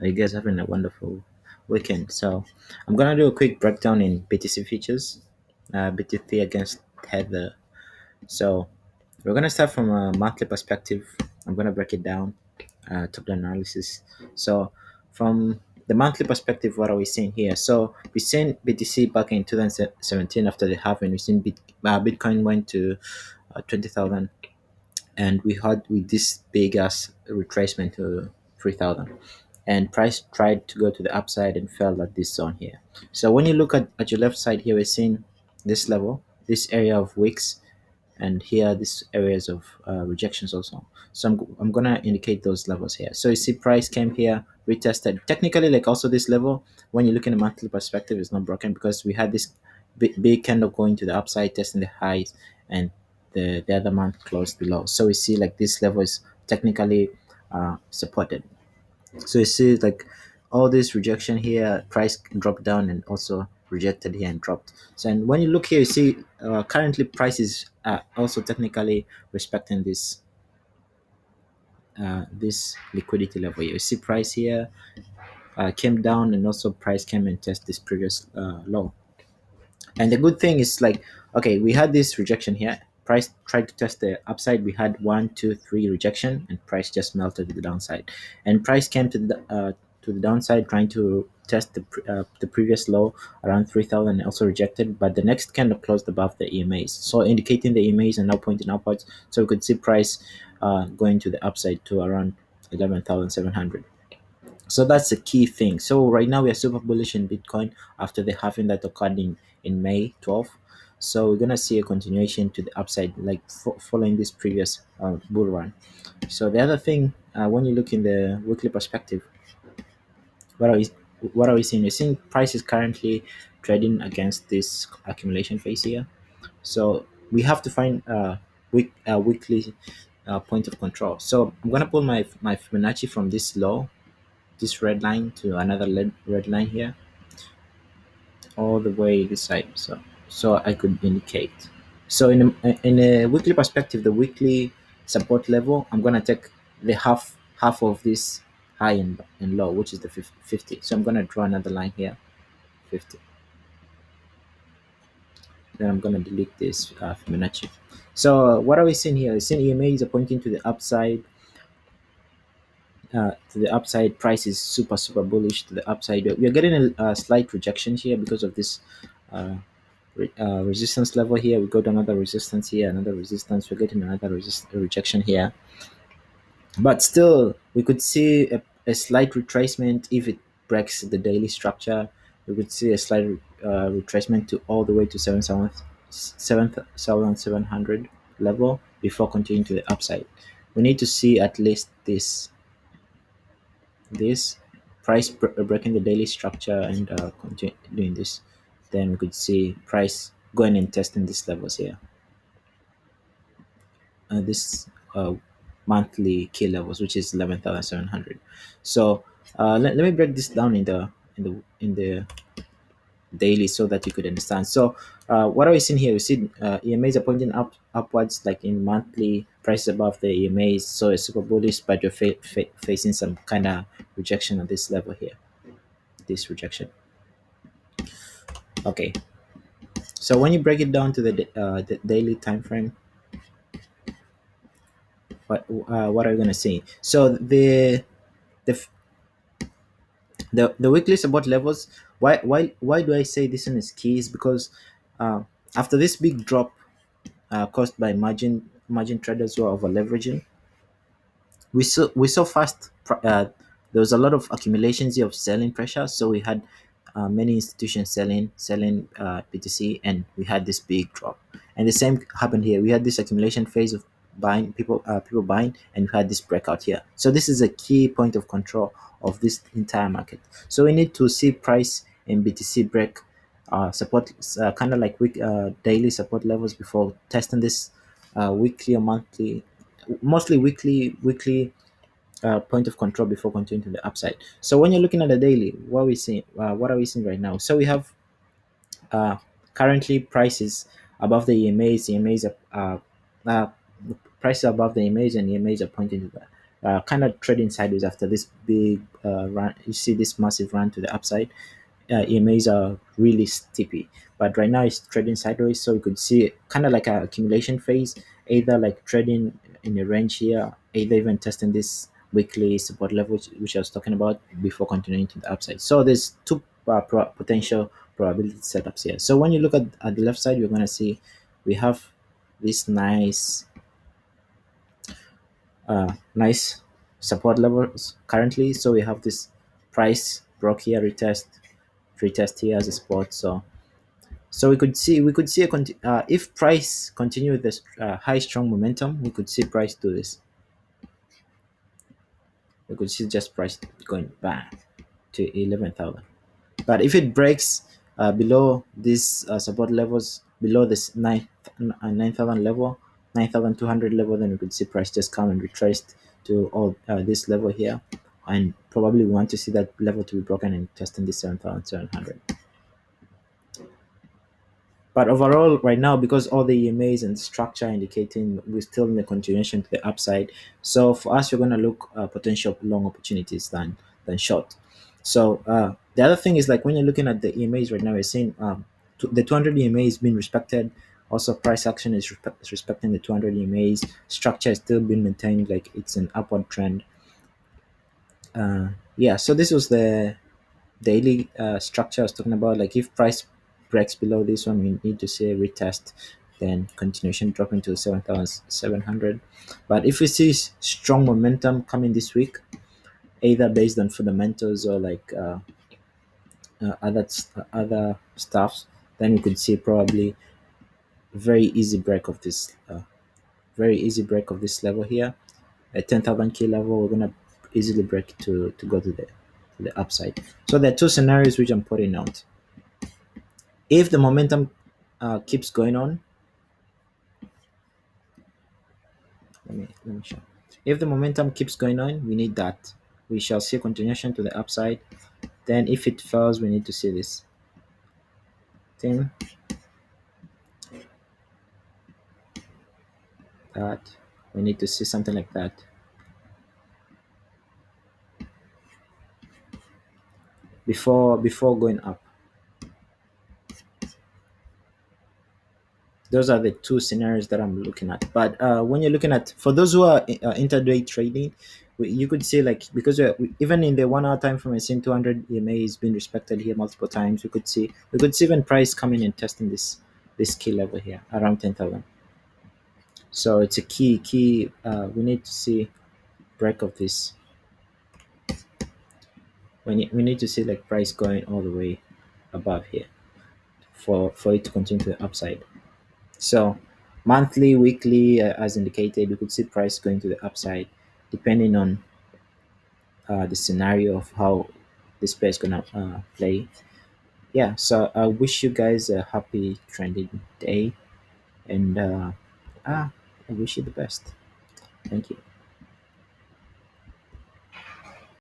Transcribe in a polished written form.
You guys having a wonderful weekend. So I'm gonna do a quick breakdown in BTC features, BTC against Tether. So we're gonna start from a monthly perspective. I'm gonna break it down, top down analysis. So from the monthly perspective, what are we seeing here? So we seen BTC back in 2017 after the halving. We seen Bitcoin went to 20,000, and we had with this big ass retracement to 3,000, and price tried to go to the upside and fell at this zone here. So when you look at your left side here, we're seeing this level, this area of wicks, and here these areas of rejections also. So I'm gonna indicate those levels here. So you see price came here, retested technically, like also this level, when you look in a monthly perspective, is not broken because we had this big candle going to the upside, testing the highs, and the other month closed below. So we see like this level is technically supported. So you see like all this rejection here, price dropped down and also rejected here and dropped. So and when you look here, you see currently price is also technically respecting this liquidity level here. You see price here came down, and also price came and test this previous low. And the good thing is like, okay, we had this rejection here. Price tried to test the upside. We had one, two, three rejection, and price just melted to the downside. And price came to the downside, trying to test the previous low around 3,000, and also rejected. But the next candle closed above the EMAs, so indicating the EMAs are now pointing upwards. So we could see price going to the upside to around 11,700. So that's the key thing. So right now we are super bullish in Bitcoin after the halving that occurred in May 12th. So we're gonna see a continuation to the upside, like following this previous bull run. So the other thing, when you look in the weekly perspective, what are we what are we seeing? We're seeing prices currently trading against this accumulation phase here. So we have to find a weekly point of control. So I'm gonna pull my Fibonacci from this low, this red line, to another red line here, all the way this side, so I could indicate. So in a weekly perspective, the weekly support level, I'm gonna take the half of this high and low, which is the 50. So I'm gonna draw another line here, 50. Then I'm gonna delete this Fibonacci. So what are we seeing here? We're seeing EMA is pointing to the upside. To the upside, price is super bullish to the upside. We are getting a slight rejection here because of this uh, resistance level here. We got another resistance here, another resistance. We're getting another rejection here, but still we could see a slight retracement. If it breaks the daily structure, we could see a slight retracement to all the way to 7,700 level before continuing to the upside. We need to see at least this price breaking the daily structure and continue doing this. Then we could see price going and testing these levels here, this monthly key levels, which is 11,700. So let me break this down in the daily so that you could understand. So what are we seeing here? We see EMAs are pointing upwards, like in monthly prices above the EMAs, so it's super bullish, but you're facing some kind of rejection at this level here, this rejection. Okay, so when you break it down to the daily time frame, what are you gonna see? So the f- the weekly support levels. Why do I say this one is key? Is because uh, after this big drop caused by margin traders who are over leveraging, we saw fast. There was a lot of accumulations here of selling pressure, so we had many institutions selling BTC, and we had this big drop. And the same happened here. We had this accumulation phase of buying, people buying, and we had this breakout here. So this is a key point of control of this entire market. So we need to see price in BTC break support, kind of like daily support levels before testing this weekly or monthly, mostly weekly point of control before continuing to the upside. So when you're looking at the daily, what are we seeing right now? So we have uh, currently prices above the EMAs. EMAs are prices above the EMAs, and EMAs are pointing to that. kind of trading sideways after this big run. You see this massive run to the upside. EMAs are really steepy, but right now it's trading sideways, so we could see kind of like a accumulation phase, either like trading in a range here, either even testing this weekly support level, which I was talking about before continuing to the upside. So there's two potential probability setups here. So when you look at the left side, you're going to see we have this nice support levels currently. So we have this price broke here, retest here as a support. So we could see if price continue with this high strong momentum, we could see price do this. We could see just price going back to 11,000. But if it breaks below these support levels, below this 9,000 level, 9,200 level, then we could see price just come and retrace to all this level here. And probably we want to see that level to be broken and testing this 7,700. But overall, right now, because all the EMAs and structure indicating we're still in the continuation to the upside, so for us, we're going to look potential long opportunities than short. So the other thing is like when you're looking at the EMAs right now, you're seeing the 200 EMA is being respected. Also, price action is respecting the 200 EMAs. Structure is still being maintained, like it's an upward trend. Yeah, so this was the daily structure I was talking about. Like if price breaks below this one, we need to see a retest, then continuation dropping to 7,700. But if we see strong momentum coming this week, either based on fundamentals or like other stuffs, then we could see probably very easy break of this very easy break of this level here at 10,000 key level. We're gonna easily break to go to the upside. So there are two scenarios which I'm putting out. If the momentum keeps going on, let me show. If the momentum keeps going on, we need that. We shall see continuation to the upside. Then if it fails, we need to see this thing that we need to see something like that before going up. Those are the two scenarios that I'm looking at. But when you're looking at, for those who are intraday trading, you could see like because even in the 1 hour time frame, I seen 200 EMA is being respected here multiple times. We could see even price coming and testing this key level here around 10,000. So it's a key. We need to see break of this. We need to see like price going all the way above here for it to continue to the upside. So monthly, weekly, as indicated, we could see price going to the upside depending on the scenario of how this pair is gonna play. Yeah, so I wish you guys a happy trending day, and I wish you the best. Thank you.